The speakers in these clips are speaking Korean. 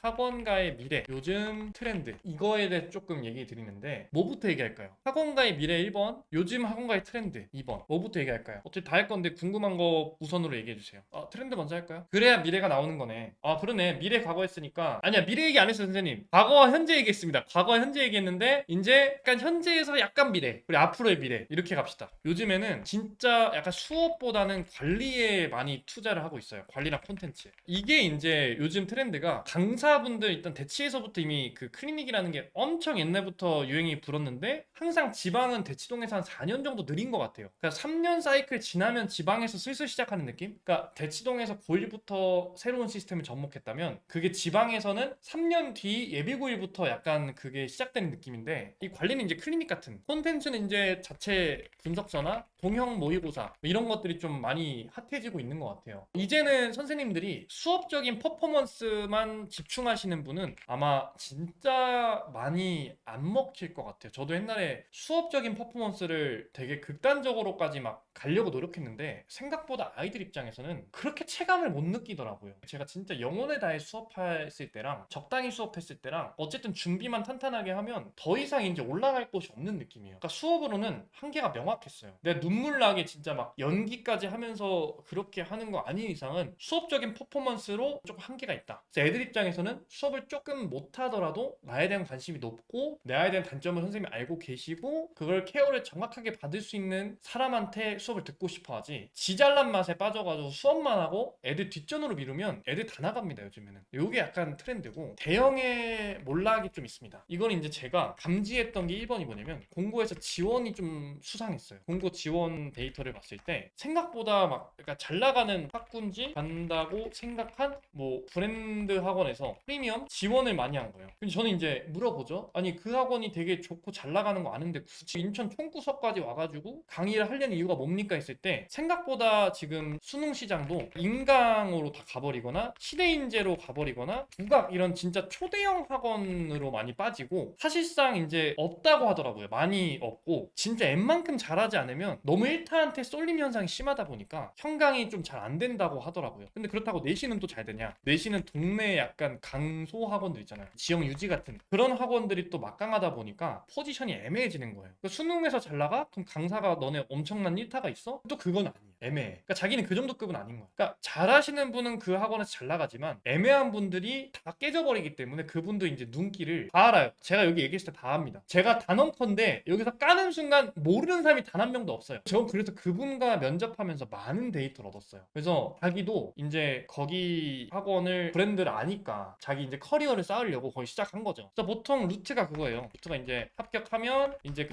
학원가의 미래, 요즘 트렌드, 이거에 대해 조금 얘기 드리는데 뭐부터 얘기할까요? 학원가의 미래 1번, 요즘 학원가의 트렌드 2번. 뭐부터 얘기할까요? 어차피 다 할 건데 궁금한 거 우선으로 얘기해 주세요. 트렌드 먼저 할까요? 그래야 미래가 나오는 거네. 그러네. 미래 과거 했으니까. 아니야, 미래 얘기 안 했어요, 선생님. 과거와 현재 얘기했습니다. 과거와 현재 얘기했는데 이제 약간 현재에서 약간 미래, 그리고 앞으로의 미래, 이렇게 갑시다. 요즘에는 진짜 약간 수업보다는 관리에 많이 투자를 하고 있어요. 관리랑 콘텐츠. 이게 이제 요즘 트렌드가, 강사분들 일단 대치에서부터 이미 그 클리닉이라는 게 엄청 옛날부터 유행이 불었는데 항상 지방은 대치동에서 한 4년 정도 느린 것 같아요. 그러니까 3년 사이클 지나면 지방에서 슬슬 시작하는 느낌? 그러니까 대치동에서 고1부터 새로운 시스템을 접목했다면 그게 지방에서는 3년 뒤 예비 고1부터 약간 그게 시작되는 느낌인데, 이 관리는 이제 클리닉 같은, 콘텐츠는 이제 자체 분석서나 동형 모의고사 이런 것들이 좀 많이 핫해지고 있는 것 같아요. 이제는 선생님들이 수업적인 퍼포먼스만 집중하시는 분은 아마 진짜 많이 안 먹힐 것 같아요. 저도 옛날에 수업적인 퍼포먼스를 되게 극단적으로까지 막 가려고 노력했는데 생각보다 아이들 입장에서는 그렇게 체감을 못 느끼더라고요. 제가 진짜 영혼을 다해 수업했을 때랑 적당히 수업했을 때랑 어쨌든 준비만 탄탄하게 하면 더 이상 이제 올라갈 곳이 없는 느낌이에요. 그러니까 수업으로는 한계가 명확했어요. 내가 눈물 나게 진짜 막 연기까지 하면서 그렇게 하는 거 아닌 이상은 수업적인 퍼포먼스로 조금 한계가 있다. 그래서 애들 입장에서는 수업을 조금 못하더라도 나에 대한 관심이 높고 나에 대한 단점을 선생님이 알고 계시고 그걸 케어를 정확하게 받을 수 있는 사람한테 수업을 듣고 싶어 하지, 지 잘난 맛에 빠져가지고 수업만 하고 애들 뒷전으로 미루면 애들 다 나갑니다. 요즘에는 이게 약간 트렌드고, 대형의 몰락이 좀 있습니다. 이건 이제 제가 감지했던 게 1번, 2번이면 공고에서 지원이 좀 수상했어요. 공고 지원 데이터를 봤을 때 생각보다 막 그러니까 잘 나가는 학군지 간다고 생각한 뭐 브랜드 학원에서 프리미엄 지원을 많이 한 거예요. 근데 저는 이제 물어보죠. 아니 그 학원이 되게 좋고 잘 나가는 거 아는데 굳이 인천 총구석까지 와가지고 강의를 하려는 이유가 뭡니까 했을 때, 생각보다 지금 수능 시장도 인강으로 다 가버리거나 시대인재로 가버리거나 국악 이런 진짜 초대형 학원으로 많이 빠지고 사실상 이제 없다고 하더라고요. 많이 없고 진짜 웬만큼 잘하지 않으면 너무 일타한테 쏠림 현상이 심하다 보니까 형강이 좀 잘 안 된다고 하더라고요. 근데 그렇다고 내신은 또 잘 되냐? 내신은 동네 약간 강소 학원들 있잖아요. 지역 유지 같은 그런 학원들이 또 막강하다 보니까 포지션이 애매해지는 거예요. 그러니까 수능에서 잘 나가? 그럼 강사가 너네 엄청난 일타가 있어? 또 그건 아니에요. 애매해. 그러니까 자기는 그 정도 급은 아닌 거야. 그러니까 잘하시는 분은 그 학원에서 잘 나가지만 애매한 분들이 다 깨져버리기 때문에 그분도 이제 눈길을 다 알아요. 제가 여기 얘기했을 때 다 합니다. 제가 단언컨대 여기서 까는 순간 모르는 사람이 단 한 명도 없어요. 저 그래서 그분과 면접하면서 많은 데이터를 얻었어요. 그래서 자기도 이제 거기 학원을 브랜드를 아니까 자기 이제 커리어를 쌓으려고 거의 시작한 거죠. 그래서 보통 루트가 그거예요. 루트가 이제 합격하면 이제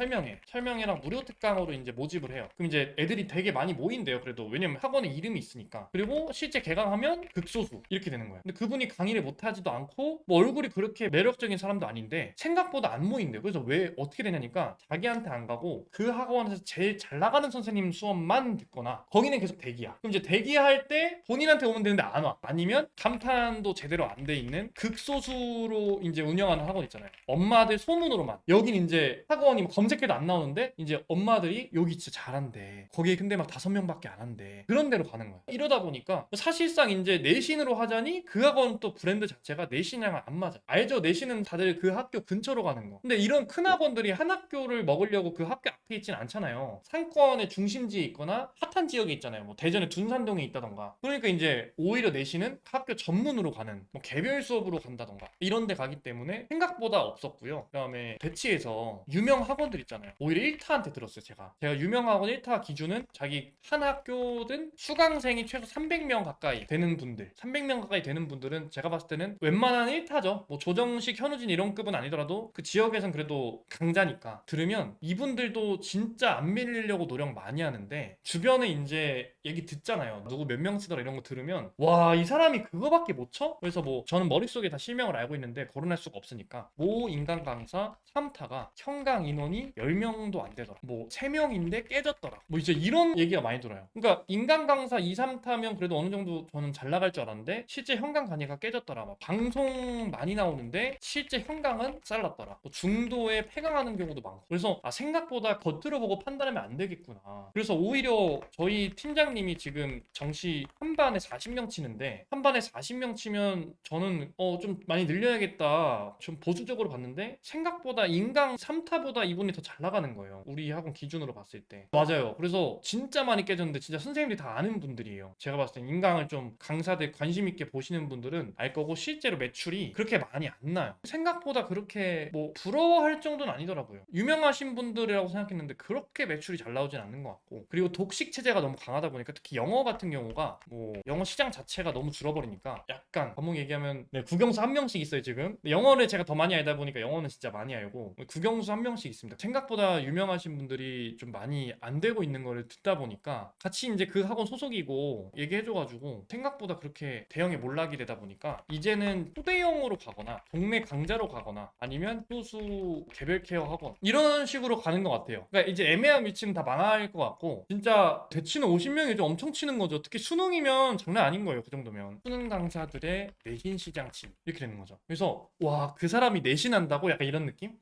설명회랑 무료 특강으로 이제 모집을 해요. 그럼 이제 애들이 되게 많이 모인대요. 그래도 왜냐면 학원에 이름이 있으니까. 그리고 실제 개강하면 극소수 이렇게 되는 거예요. 근데 그분이 강의를 못하지도 않고 뭐 얼굴이 그렇게 매력적인 사람도 아닌데 생각보다 안 모인대요. 그래서 왜 어떻게 되냐니까 자기한테 안 가고 그 학원에서 제일 잘 나가는 선생님 수업만 듣거나 거기는 계속 대기야. 그럼 이제 대기할 때 본인한테 오면 되는데 안 와. 아니면 감탄도 제대로 안 돼 있는 극소수로 이제 운영하는 학원 있잖아요. 엄마들 소문으로만. 여긴 이제 학원이 뭐 검색해도 안 나오는데 이제 엄마들이 여기 진짜 잘한대. 거기에 근데 막 5명밖에 안 한대. 그런 데로 가는 거야. 이러다 보니까 사실상 이제 내신으로 하자니 그 학원 또 브랜드 자체가 내신이랑 안 맞아. 알죠? 내신은 다들 그 학교 근처로 가는 거. 근데 이런 큰 학원들이 한 학교를 먹으려고 그 학교 앞에 있진 않잖아요. 상권의 중심지에 있거나 핫한 지역에 있잖아요. 뭐 대전의 둔산동에 있다던가. 그러니까 이제 오히려 내신은 학교 전문으로 가는 뭐 개별 수업으로 간다던가 이런 데 가기 때문에 생각보다 없었고요. 그다음에 대치에서 유명 학원들 있잖아요. 오히려 1타한테 들었어요. 제가 유명 학원 1타 기준은 자기 한 학교든 수강생이 최소 300명 가까이 되는 분들, 300명 가까이 되는 분들은 제가 봤을 때는 웬만한 1타죠. 뭐 조정식, 현우진 이런 급은 아니더라도 그 지역에선 그래도 강자니까 들으면 이분들도 진짜 안 밀리려고 노력 많이 하는데, 주변에 이제 얘기 듣잖아요. 누구 몇 명 치더라 이런 거 들으면 와, 이 사람이 그거밖에 못 쳐? 그래서 뭐 저는 머릿속에 다 실명을 알고 있는데 거론할 수가 없으니까 모 인간 강사 3타가 형강 인원이 10명도 안 되더라. 뭐 3명인데 깨졌더라. 뭐 이제 이런 얘기가 많이 들어요. 있어요. 그러니까 인강 강사 2, 3타면 그래도 어느 정도 저는 잘 나갈 줄 알았는데 실제 현강 강의가 깨졌더라. 막 방송 많이 나오는데 실제 현강은 잘랐더라. 뭐 중도에 폐강하는 경우도 많고. 그래서 생각보다 겉으로 보고 판단하면 안 되겠구나. 그래서 오히려 저희 팀장님이 지금 정시 한 반에 40명 치는데 한 반에 40명 치면 저는 좀 많이 늘려야겠다. 좀 보수적으로 봤는데 생각보다 인강 3타보다 이분이 더 잘 나가는 거예요. 우리 학원 기준으로 봤을 때. 맞아요. 그래서 진짜 많이 깨졌는데 진짜 선생님들이 다 아는 분들이에요. 제가 봤을 때 인강을 좀 강사들 관심 있게 보시는 분들은 알 거고 실제로 매출이 그렇게 많이 안 나요. 생각보다 그렇게 뭐 부러워할 정도는 아니더라고요. 유명하신 분들이라고 생각했는데 그렇게 매출이 잘 나오진 않는 것 같고, 그리고 독식 체제가 너무 강하다 보니까 특히 영어 같은 경우가 뭐 영어 시장 자체가 너무 줄어버리니까 약간 과목 얘기하면 국영수 한 명씩 있어요 지금. 영어를 제가 더 많이 알다 보니까 영어는 진짜 많이 알고 국영수 한 명씩 있습니다. 생각보다 유명하신 분들이 좀 많이 안 되고 있는 거를 듣다 보니까 같이 이제 그 학원 소속이고 얘기해줘가지고 생각보다 그렇게 대형에 몰락이 되다 보니까 이제는 초대형으로 가거나 동네 강좌로 가거나 아니면 소수 개별 케어 학원 이런 식으로 가는 것 같아요. 그러니까 이제 애매한 위치는 다 망할 것 같고 진짜 대치는 50명이죠. 엄청 치는 거죠. 특히 수능이면 장난 아닌 거예요. 그 정도면 수능 강사들의 내신 시장침 이렇게 되는 거죠. 그래서 와, 그 사람이 내신한다고? 약간 이런 느낌?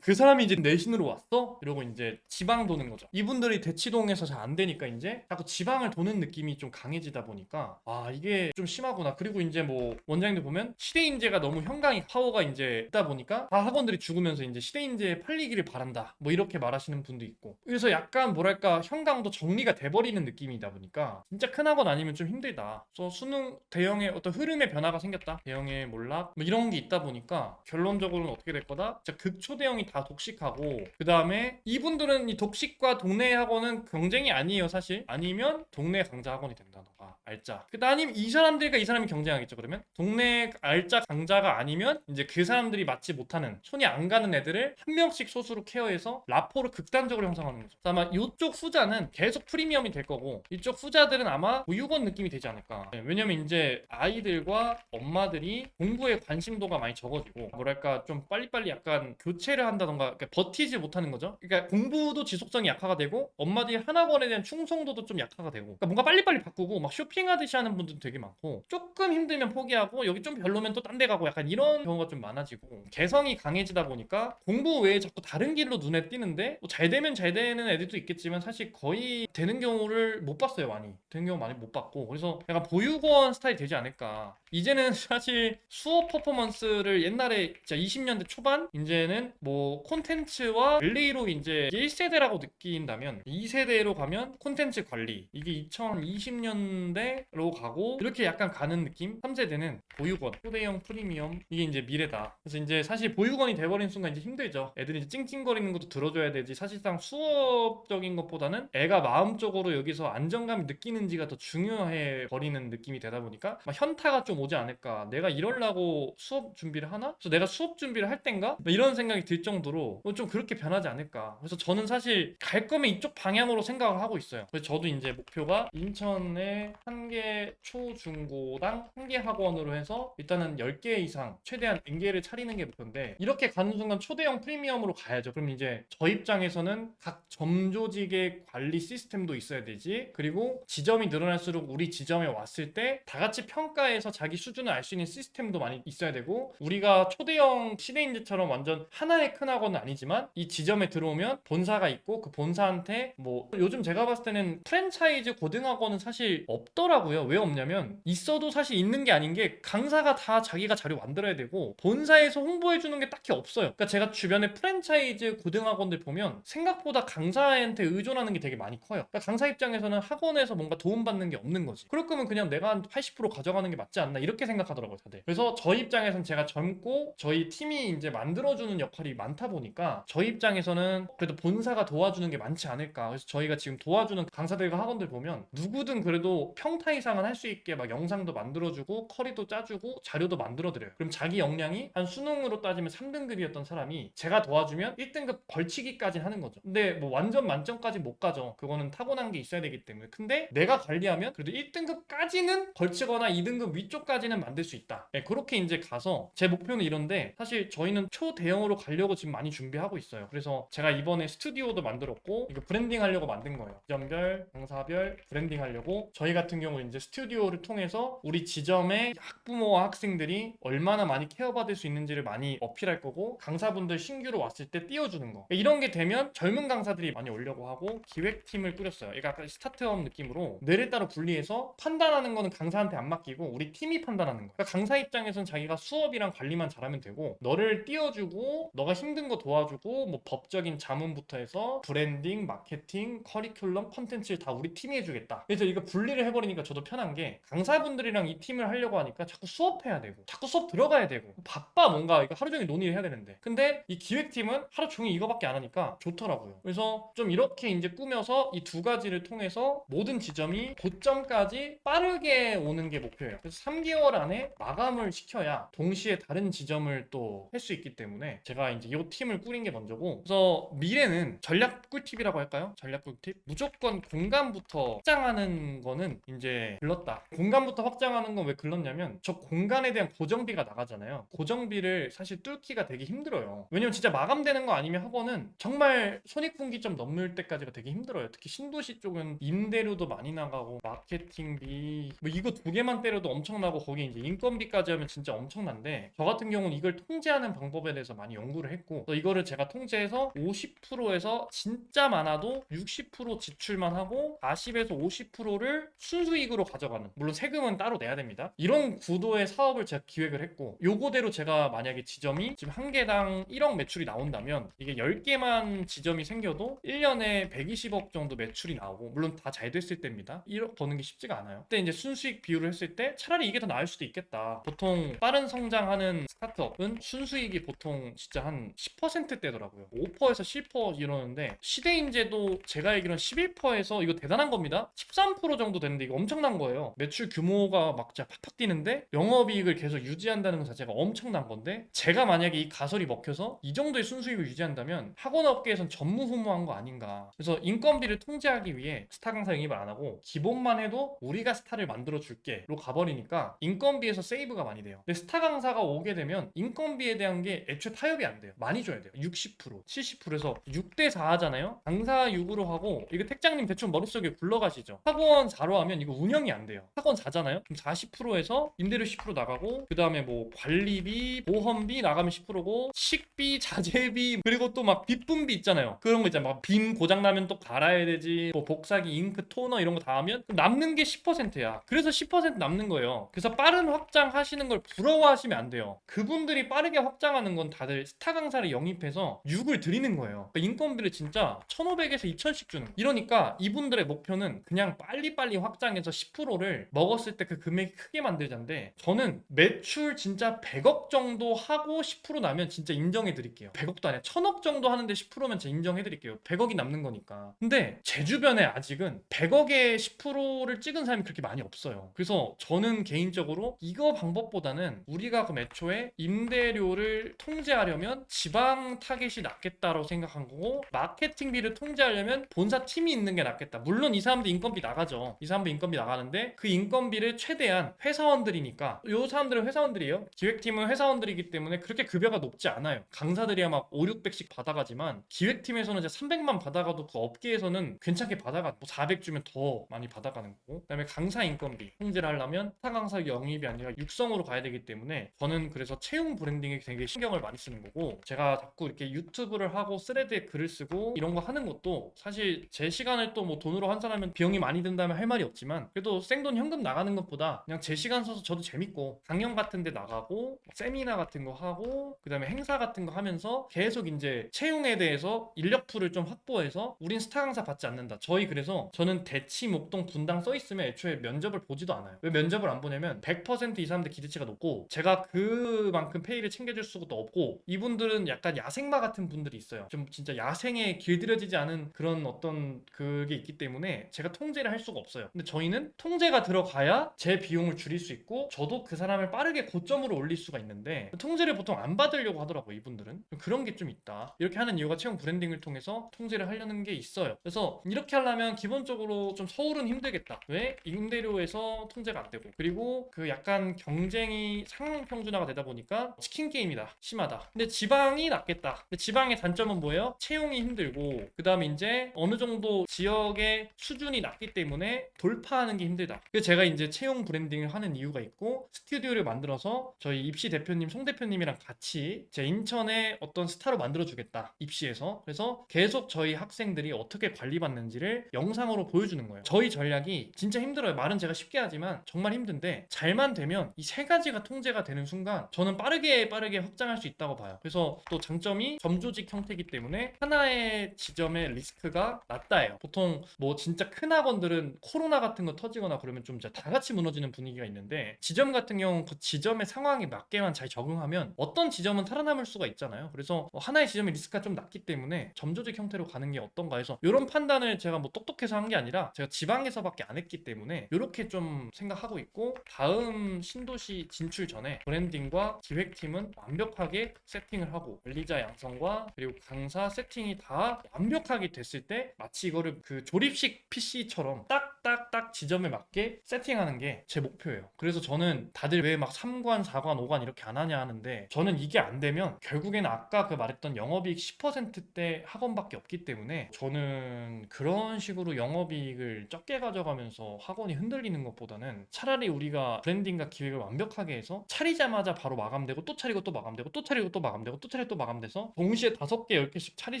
그 사람이 이제 내신으로 왔어? 이러고 이제 지방 도는 거죠. 이분들이 대치동에서 잘 안 되니까 이제 자꾸 지방을 도는 느낌이 좀 강해지다 보니까 이게 좀 심하구나. 그리고 이제 뭐 원장님들 보면 시대인재가 너무 현강이 파워가 이제 있다 보니까 다 학원들이 죽으면서 이제 시대인재 팔리기를 바란다 뭐 이렇게 말하시는 분도 있고, 그래서 약간 뭐랄까 현강도 정리가 돼버리는 느낌이다 보니까 진짜 큰 학원 아니면 좀 힘들다. 그래서 수능 대형의 어떤 흐름의 변화가 생겼다, 대형의 몰락 뭐 이런 게 있다 보니까 결론적으로는 어떻게 될 거다? 진짜 극초대형이 다 독식하고, 그 다음에 이분들은 이 독식과 동네 학원은 경쟁이 아니에요 사실. 아니면 동네 강좌 학원이 된다던가 알짜. 아니면 이 사람들과 이 사람이 경쟁하겠죠. 그러면 동네 알짜 강좌가 아니면 이제 그 사람들이 맞지 못하는 손이 안 가는 애들을 한 명씩 소수로 케어해서 라포를 극단적으로 형성하는 거죠. 아마 이쪽 후자는 계속 프리미엄이 될 거고 이쪽 후자들은 아마 보육원 느낌이 되지 않을까. 왜냐면 이제 아이들과 엄마들이 공부에 관심도가 많이 적어지고 뭐랄까 좀 빨리빨리 약간 교체를 한다던가 그러니까 버티지 못하는 거죠. 그러니까 공부도 지속성이 약화가 되고 엄마들이 한 학원에 대한 충성도도 좀 약화가 되고, 그러니까 뭔가 빨리빨리 바꾸고 막 쇼핑하듯이 하는 분들도 되게 많고 조금 힘들면 포기하고 여기 좀 별로면 또 딴 데 가고 약간 이런 경우가 좀 많아지고, 개성이 강해지다 보니까 공부 외에 자꾸 다른 길로 눈에 띄는데 뭐잘 되면 잘 되는 애들도 있겠지만 사실 거의 되는 경우를 못 봤어요. 많이 되는 경우 많이 못 봤고, 그래서 약간 보육원 스타일이 되지 않을까. 이제는 사실 수업 퍼포먼스를 옛날에 진짜 20년대 초반 이제는 뭐 콘텐츠와 릴레이로 이제 1세대라고 느낀다면 2세대로 가면 콘텐츠 관리, 이게 2020년대로 가고 이렇게 약간 가는 느낌. 3세대는 보육원, 초대형 프리미엄, 이게 이제 미래다. 그래서 이제 사실 보육원이 돼버린 순간 이제 힘들죠. 애들이 이제 찡찡거리는 것도 들어줘야 되지 사실상 수업적인 것보다는 애가 마음적으로 여기서 안정감이 느끼는지가 더 중요해 버리는 느낌이 되다 보니까 막 현타가 좀 오지 않을까. 내가 이러려고 수업 준비를 하나? 그래서 내가 수업 준비를 할 땐가? 뭐 이런 생각이 들 정도로 좀 그렇게 변하지 않을까. 그래서 저는 사실 갈 거면 이쪽 방향으로 생각을 하고 있어요. 그래서 저도 이제 목표가 인천에 한 개 초중고당 한 개 학원으로 해서 일단은 10개 이상 최대한 N개를 차리는 게 목표인데, 이렇게 가는 순간 초대형 프리미엄으로 가야죠. 그럼 이제 저 입장에서는 각 점조직의 관리 시스템도 있어야 되지, 그리고 지점이 늘어날수록 우리 지점에 왔을 때 다 같이 평가해서 자기 수준을 알 수 있는 시스템도 많이 있어야 되고, 우리가 초대형 시대인재처럼 완전 하나의 큰 학원은 아니지만 이 지점에 들어오면 본사가 있고 그 본사한테 뭐 요즘 제가 봤을 때는 프랜차이즈 고등학원은 사실 없더라고요. 왜 없냐면 있어도 사실 있는 게 아닌 게 강사가 다 자기가 자료 만들어야 되고 본사에서 홍보해 주는 게 딱히 없어요. 그러니까 제가 주변에 프랜차이즈 고등학원들 보면 생각보다 강사한테 의존하는 게 되게 많이 커요. 그러니까 강사 입장에서는 학원에서 뭔가 도움받는 게 없는 거지. 그럴 거면 그냥 내가 한 80% 가져가는 게 맞지 않나 이렇게 생각하더라고요 다들. 그래서 저희 입장에서는 제가 젊고 저희 팀이 이제 만들어주는 역할이 많다 보니까 저희 입장에서는 그래도 본사가 도와주는 게 많지 않을까. 그래서 저희가 지금 도와주는 강사들과 학원들 보면 누구든 그래도 또 평타 이상은 할 수 있게 막 영상도 만들어주고 커리도 짜주고 자료도 만들어드려요. 그럼 자기 역량이 한 수능으로 따지면 3등급이었던 사람이 제가 도와주면 1등급 걸치기까지 하는 거죠. 근데 뭐 완전 만점까지 못 가죠. 그거는 타고난 게 있어야 되기 때문에. 근데 내가 관리하면 그래도 1등급까지는 걸치거나 2등급 위쪽까지는 만들 수 있다. 네, 그렇게 이제 가서 제 목표는 이런데 사실 저희는 초대형으로 가려고 지금 많이 준비하고 있어요. 그래서 제가 이번에 스튜디오도 만들었고 이거 브랜딩 하려고 만든 거예요. 지점별, 강사별 브랜딩 하려고 저희 같은 경우 이제 스튜디오를 통해서 우리 지점의 학부모와 학생들이 얼마나 많이 케어받을 수 있는지를 많이 어필할 거고 강사분들 신규로 왔을 때 띄워주는 거 이런 게 되면 젊은 강사들이 많이 오려고 하고 기획팀을 꾸렸어요. 이거 약간 스타트업 느낌으로 뇌를 따로 분리해서 판단하는 거는 강사한테 안 맡기고 우리 팀이 판단하는 거예요. 그러니까 강사 입장에서는 자기가 수업이랑 관리만 잘하면 되고 너를 띄워주고 너가 힘든 거 도와주고 뭐 법적인 자문부터 해서 브랜딩, 마케팅, 커리큘럼, 컨텐츠를 다 우리 팀이 해주겠다. 그래서 이거 분리를 해버리니까 저도 편한 게 강사분들이랑 이 팀을 하려고 하니까 자꾸 수업해야 되고 자꾸 수업 들어가야 되고 바빠 뭔가 이거 하루 종일 논의를 해야 되는데 근데 이 기획팀은 하루 종일 이거밖에 안 하니까 좋더라고요. 그래서 좀 이렇게 이제 꾸며서 이 두 가지를 통해서 모든 지점이 고점까지 빠르게 오는 게 목표예요. 그래서 3개월 안에 마감을 시켜야 동시에 다른 지점을 또 할 수 있기 때문에 제가 이제 이 팀을 꾸린 게 먼저고 그래서 미래는 전략 꿀팁이라고 할까요? 전략 꿀팁? 무조건 공간부터 확장하는 거는 이제 글렀다. 공간부터 확장하는 건 왜 글렀냐면 저 공간에 대한 고정비가 나가잖아요. 고정비를 사실 뚫기가 되게 힘들어요. 왜냐면 진짜 마감되는 거 아니면 학원은 정말 손익분기점 넘을 때까지가 되게 힘들어요. 특히 신도시 쪽은 임대료도 많이 나가고 마케팅비 뭐 이거 두 개만 때려도 엄청나고 거기 이제 인건비까지 하면 진짜 엄청난데 저 같은 경우는 이걸 통제하는 방법에 대해서 많이 연구를 했고 또 이거를 제가 통제해서 50%에서 진짜 많아도 60% 지출만 하고 40에서 50%를 순수익으로 가져가는 물론 세금은 따로 내야 됩니다. 이런 구도의 사업을 제가 기획을 했고 요거대로 제가 만약에 지점이 지금 한 개당 1억 매출이 나온다면 이게 10개만 지점이 생겨도 1년에 120억 정도 매출이 나오고 물론 다 잘 됐을 때입니다. 1억 버는 게 쉽지가 않아요. 그때 이제 순수익 비율을 했을 때 차라리 이게 더 나을 수도 있겠다. 보통 빠른 성장하는 스타트업은 순수익이 보통 진짜 한 10%대더라고요. 5%에서 10% 이러는데 시대인재도 제가 알기로는 11%에서 이거 대단한 겁니다. 13% 정도 되는데 이거 엄청난 거예요. 매출 규모가 막 진짜 팍팍 뛰는데 영업이익을 계속 유지한다는 것 자체가 엄청난 건데 제가 만약에 이 가설이 먹혀서 이 정도의 순수익을 유지한다면 학원업계에선 전무후무한 거 아닌가. 그래서 인건비를 통제하기 위해 스타 강사 영입을 안 하고 기본만 해도 우리가 스타를 만들어 줄게로 가버리니까 인건비에서 세이브가 많이 돼요. 근데 스타 강사가 오게 되면 인건비에 대한 게 애초에 타협이 안 돼요. 많이 줘야 돼요. 60%, 70%에서 6대4 하잖아요. 강사 6으로 하고 이거 택장님 대충 머릿속에 굴러가시죠. 학원 4로 하면 이거 운영이 안 돼요. 학원 4잖아요. 그럼 40%에서 임대료 10% 나가고 그 다음에 뭐 관리비, 보험비 나가면 10%고 식비, 자재비 그리고 또 막 빗분비 있잖아요. 그런 거 있잖아요. 막 빔 고장 나면 또 갈아야 되지. 뭐 복사기, 잉크, 토너 이런 거 다 하면 남는 게 10%야. 그래서 10% 남는 거예요. 그래서 빠른 확장하시는 걸 부러워하시면 안 돼요. 그분들이 빠르게 확장하는 건 다들 스타 강사를 영입해서 6을 드리는 거예요. 그러니까 인건비를 진짜 1,500에서 2,000씩 주는 거예요. 이러니까 이분들의 목표는 그냥 빨리빨리 확장해서 10%를 먹었을 때 그 금액이 크게 만들자인데 저는 매출 진짜 100억 정도 하고 10% 나면 진짜 인정해 드릴게요. 100억도 아니야. 1,000억 정도 하는데 10%면 진짜 인정해 드릴게요. 100억이 남는 거니까. 근데 제 주변에 아직은 100억에 10%를 찍은 사람이 그렇게 많이 없어요. 그래서 저는 개인적으로 이거 방법보다는 우리가 그 애초에 임대료를 통제하려면 지방 타겟이 낫겠다라고 생각한 거고 마케팅비를 통제하려면 본사 팀이 있는 게 낫겠다. 물론 이 사람들 인건비 나가죠. 이 사람들 인건비 나가는데 그 인건비를 최대한 회사원들이니까 이 사람들은 회사원들이에요. 기획팀은 회사원들이기 때문에 그렇게 급여가 높지 않아요. 강사들이야 막 5, 600씩 받아가지만 기획팀에서는 이제 300만 받아가도 그 업계에서는 괜찮게 받아가 뭐 400 주면 더 많이 받아가는 거고 그다음에 강사 인건비 통제를 하려면 스타 강사 영입이 아니라 육성으로 가야 되기 때문에 저는 그래서 채용 브랜딩에 되게 신경을 많이 쓰는 거고 제가 자꾸 이렇게 유튜브를 하고 스레드에 글을 쓰고 이런 거 하는 것도 사실 제 시간을 또 뭐 돈으로 환산하면 비용이 많이 든다면 할 말이 없지만 그래도 생돈 현금 나가는 것보다 그냥 제 시간 써서 저도 재밌고 강연 같은 데 나가고 세미나 같은 거 하고 그 다음에 행사 같은 거 하면서 계속 이제 채용에 대해서 인력풀을 좀 확보해서 우린 스타 강사 받지 않는다. 그래서 저는 대치, 목동, 분당 써 있으면 애초에 면접을 보지도 않아요. 왜 면접을 안 보냐면 100% 이 사람들 기대치가 높고 제가 그만큼 페이를 챙겨줄 수도 없고 이분들은 약간 야생마 같은 분들이 있어요. 좀 진짜 야생에 길들여지지 않은 그런 어떤 그게 있기 때문에 제가 통제를 할 수가 없어요. 근데 근데 저희는 통제가 들어가야 제 비용을 줄일 수 있고 저도 그 사람을 빠르게 고점으로 올릴 수가 있는데 통제를 보통 안 받으려고 하더라고요. 이분들은 그런 게 좀 있다. 이렇게 하는 이유가 채용 브랜딩을 통해서 통제를 하려는 게 있어요. 그래서 이렇게 하려면 기본적으로 좀 서울은 힘들겠다. 왜? 임대료에서 통제가 안 되고, 그리고 그 약간 경쟁이 상향 평준화가 되다 보니까 치킨 게임이다, 심하다. 근데 지방이 낫겠다. 근데 지방의 단점은 뭐예요? 채용이 힘들고, 그 다음에 이제 어느 정도 지역의 수준이 낮기 때문에 돌파하는 게 힘들다. 그래서 제가 이제 채용 브랜딩을 하는 이유가 있고, 스튜디오를 만들어서 저희 입시 대표님, 송 대표님이랑 같이 제 인천에 어떤 스타로 만들어주겠다, 입시에서. 그래서 계속 저희 학생들이 어떻게 관리받는지를 영상으로 보여주는 거예요. 저희 전략이 진짜 힘들어요. 말은 제가 쉽게 하지만 정말 힘든데, 잘만 되면 이 세 가지가 통제가 되는 순간 저는 빠르게 확장할 수 있다고 봐요. 그래서 또 장점이 점조직 형태이기 때문에 하나의 지점의 리스크가 낮다예요. 보통 뭐 진짜 큰 학원들은 코로나 같은 거 터지거나 그러면 좀 다 같이 무너지는 분위기가 있는데, 지점 같은 경우는 그 지점의 상황에 맞게만 잘 적응하면 어떤 지점은 살아남을 수가 있잖아요. 그래서 하나의 지점의 리스크가 좀 낮기 때문에 점조직 형태로 가는 게 어떤가 해서, 이런 판단을 제가 뭐 똑똑해서 한 게 아니라 제가 지방에서밖에 안 했기 때문에 이렇게 좀 생각하고 있고, 다음 신도시 진출 전에 브랜딩과 기획팀은 완벽하게 세팅을 하고, 관리자 양성과 그리고 강사 세팅이 다 완벽하게 됐을 때 마치 이거를 그 조립식 PC처럼 딱딱딱 지점에 맞게 세팅하는 게 제 목표예요. 그래서 저는 다들 왜 막 3관, 4관, 5관 이렇게 안 하냐 하는데, 저는 이게 안 되면 결국에는 아까 그 말했던 영업이익 10%대 학원밖에 없기 때문에, 저는 그런 식으로 영업이익을 적게 가져가면서 학원이 흔들리는 것보다는 차라리 우리가 브랜딩과 기획을 완벽하게 해서 차리자마자 바로 마감되고, 또 차리고 또 마감되고, 또 차리고 또 마감되고, 또 차리고 또 마감돼서 동시에 5개, 10개씩 차릴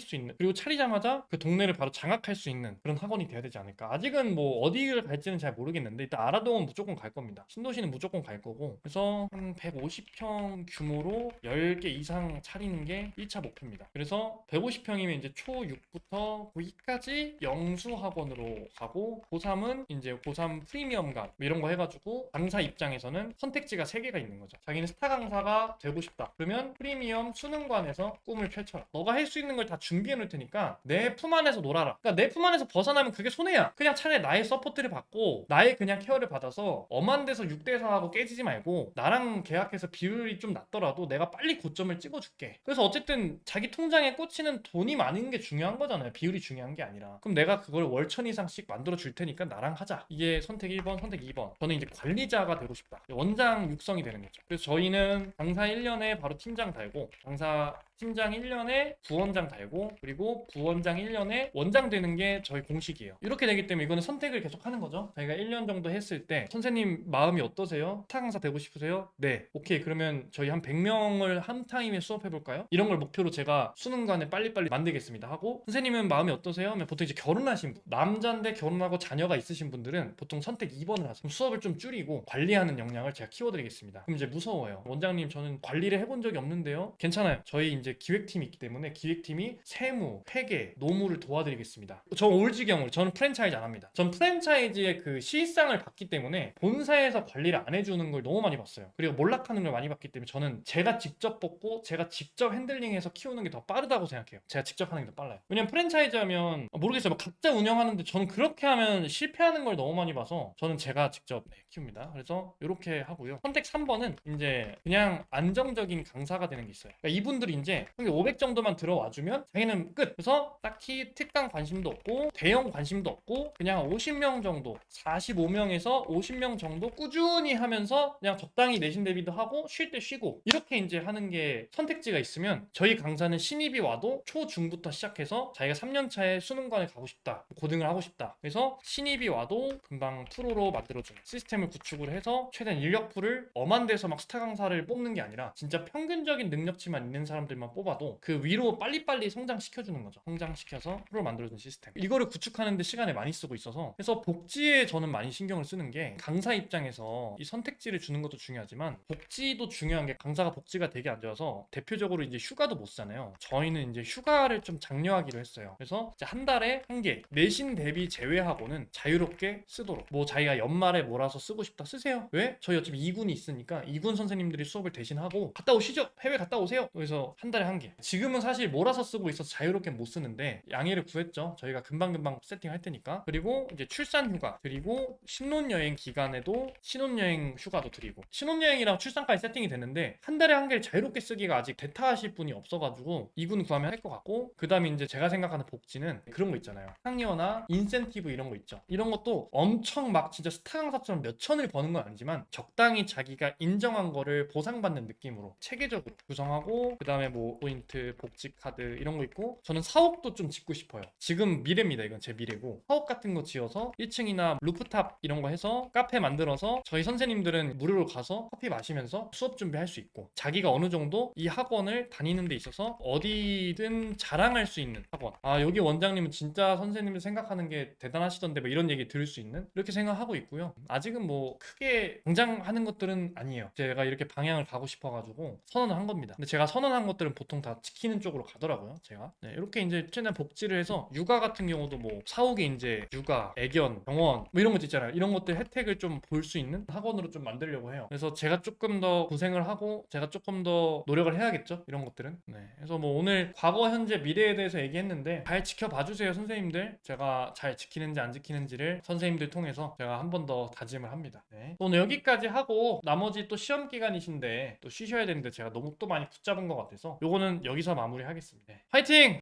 수 있는, 그리고 차리자마자 그 동네를 바로 장악할 수 있는 그런 학원이 돼야 되지 않을까. 아직은 뭐 어디를 갈지는 잘 모르겠는데 일단 아라동은 무조건 갈 겁니다. 신도시는 무조건 갈 거고, 그래서 한 150평 규모로 10개 이상 차리는 게 1차 목표입니다. 그래서 150평이면 이제 초6부터 고2까지 영수 학원으로 가고, 고3은 이제 고3 프리미엄관 이런 거 해가지고, 강사 입장에서는 선택지가 3개가 있는 거죠. 자기는 스타 강사가 되고 싶다 그러면 프리미엄 수능관에서 꿈을 펼쳐라. 너가 할 수 있는 걸 다 준비해 놓을 테니까 내 품 안에서 놀아라. 그러니까 내 품 안에서 벗어나면 그게 손해야. 그냥 차라리 나의 서포트를 받고 나의 그냥 케어를 받아서 엄한 데서 6대4 하고 깨지지 말고, 나랑 계약해서 비율이 좀 낮더라도 내가 빨리 고점을 찍어줄게. 그래서 어쨌든 자기 통장에 꽂히는 돈이 많은 게 중요한 거잖아요. 비율이 중요한 게 아니라. 그럼 내가 그걸 월천 이상씩 만들어 줄 테니까 나랑 하자. 이게 선택 1번, 선택 2번. 저는 이제 관리자가 되고 싶다. 원장 육성이 되는 거죠. 그래서 저희는 강사 1년에 바로 팀장 달고, 강사 팀장 1년에 부원장 달고, 그리고 부원장 1년에 원장 되는 게 저희 공식이에요. 이렇게 되기 때문에 이거는 선택을 계속 하는 거죠. 저희가 1년 정도 했을 때 선생님 마음이 어떠세요? 스타 강사 되고 싶으세요? 네. 오케이. 그러면 저희 한 100명을 한 타임에 수업해 볼까요? 이런 걸 목표로 제가 수능관에 빨리빨리 만들겠습니다 하고, 선생님은 마음이 어떠세요? 하면 보통 이제 결혼하신 분, 남자인데 결혼하고 자녀가 있으신 분들은 보통 선택 2번을 하세요. 그럼 수업을 좀 줄이고 관리하는 역량을 제가 키워드리겠습니다. 그럼 이제 무서워요. 원장님 저는 관리를 해본 적이 없는데요. 괜찮아요. 저희 이제 기획팀이 있기 때문에 기획팀이 세무, 회계, 노무를 도와드리겠습니다. 저 올지경으로 저는 프랜차이즈 안 합니다. 전 프랜차이즈의 그 실상을 봤기 때문에 본사에서 관리를 안 해주는 걸 너무 많이 봤어요. 그리고 몰락하는 걸 많이 봤기 때문에 저는 제가 직접 뽑고 제가 직접 핸들링해서 키우는 게 더 빠르다고 생각해요. 제가 직접 하는 게 더 빨라요. 왜냐면 프랜차이즈 하면 모르겠어요. 막 각자 운영하는데 저는 그렇게 하면 실패하는 걸 너무 많이 봐서 저는 제가 직접 키웁니다. 그래서 이렇게 하고요. 선택 3번은 이제 그냥 안정적인 강사가 되는 게 있어요. 그러니까 이분들이 이제 500 정도만 들어와주면 자기는 끝. 그래서 딱히 특강 관심도 없고 대형 관심도 없고 그냥 50명 정도, 45명에서 50명 정도 꾸준히 하면서 그냥 적당히 내신 대비도 하고 쉴 때 쉬고, 이렇게 이제 하는 게 선택지가 있으면, 저희 강사는 신입이 와도 초중부터 시작해서 자기가 3년차에 수능관에 가고 싶다, 고등을 하고 싶다, 그래서 신입이 와도 금방 프로로 만들어주는 시스템을 구축을 해서 최대한 인력풀을 엄한 데서 막 스타 강사를 뽑는 게 아니라 진짜 평균적인 능력치만 있는 사람들만 뽑아도 그 위로 빨리빨리 성장시켜주는 거죠. 성장시켜서 프로를 만들어주는 시스템, 이거를 구축하는데 시간을 많이 쓰고 있어서, 그래서 복지에 저는 많이 신경을 쓰는 게, 강사 입장에서 이 선택지를 주는 것도 중요하지만 복지도 중요한 게, 강사가 복지가 되게 안 좋아서 대표적으로 이제 휴가도 못 쓰잖아요. 저희는 이제 휴가를 좀 장려하기로 했어요. 그래서 이제 한 달에 한 개, 내신 대비 제외하고는 자유롭게 쓰도록. 뭐 자기가 연말에 몰아서 쓰고 싶다 쓰세요. 왜? 저희 어차피 2군이 있으니까 2군 선생님들이 수업을 대신하고 갔다 오시죠. 해외 갔다 오세요. 그래서 한 한 달에 한 개. 지금은 사실 몰아서 쓰고 있어서 자유롭게 못 쓰는데 양해를 구했죠. 저희가 금방금방 세팅할 테니까. 그리고 이제 출산 휴가, 그리고 신혼여행 기간에도 신혼여행 휴가도 드리고, 신혼여행이랑 출산까지 세팅이 됐는데 한 달에 한 개를 자유롭게 쓰기가 아직 대타하실 분이 없어가지고 이군 구하면 할 것 같고, 그 다음에 이제 제가 생각하는 복지는 그런 거 있잖아요. 상여나 인센티브 이런 거 있죠. 이런 것도 엄청 막 진짜 스타 강사처럼 몇 천을 버는 건 아니지만 적당히 자기가 인정한 거를 보상받는 느낌으로 체계적으로 구성하고, 그 다음에 뭐 포인트, 복지 카드 이런 거 있고, 저는 사옥도 좀 짓고 싶어요. 지금 미래입니다. 이건 제 미래고, 사옥 같은 거 지어서 1층이나 루프탑 이런 거 해서 카페 만들어서 저희 선생님들은 무료로 가서 커피 마시면서 수업 준비할 수 있고, 자기가 어느 정도 이 학원을 다니는 데 있어서 어디든 자랑할 수 있는 학원. 아, 여기 원장님은 진짜 선생님을 생각하는 게 대단하시던데 뭐 이런 얘기 들을 수 있는, 이렇게 생각하고 있고요. 아직은 뭐 크게 당장하는 것들은 아니에요. 제가 이렇게 방향을 가고 싶어가지고 선언을 한 겁니다. 근데 제가 선언한 것들은 보통 다 지키는 쪽으로 가더라고요. 제가 이렇게 이제 최대한 복지를 해서, 육아 같은 경우도 뭐 사옥에 이제 육아, 애견, 병원 뭐 이런 것도 있잖아요. 이런 것들 혜택을 좀 볼 수 있는 학원으로 좀 만들려고 해요. 그래서 제가 조금 더 고생을 하고 제가 조금 더 노력을 해야겠죠. 이런 것들은. 그래서 뭐 오늘 과거, 현재, 미래에 대해서 얘기했는데 잘 지켜봐 주세요, 선생님들. 제가 잘 지키는지 안 지키는지를 선생님들 통해서 제가 한 번 더 다짐을 합니다. 오늘 여기까지 하고 나머지 또 시험 기간이신데 또 쉬셔야 되는데 제가 너무 또 많이 붙잡은 것 같아서 요거는 여기서 마무리하겠습니다. 화이팅!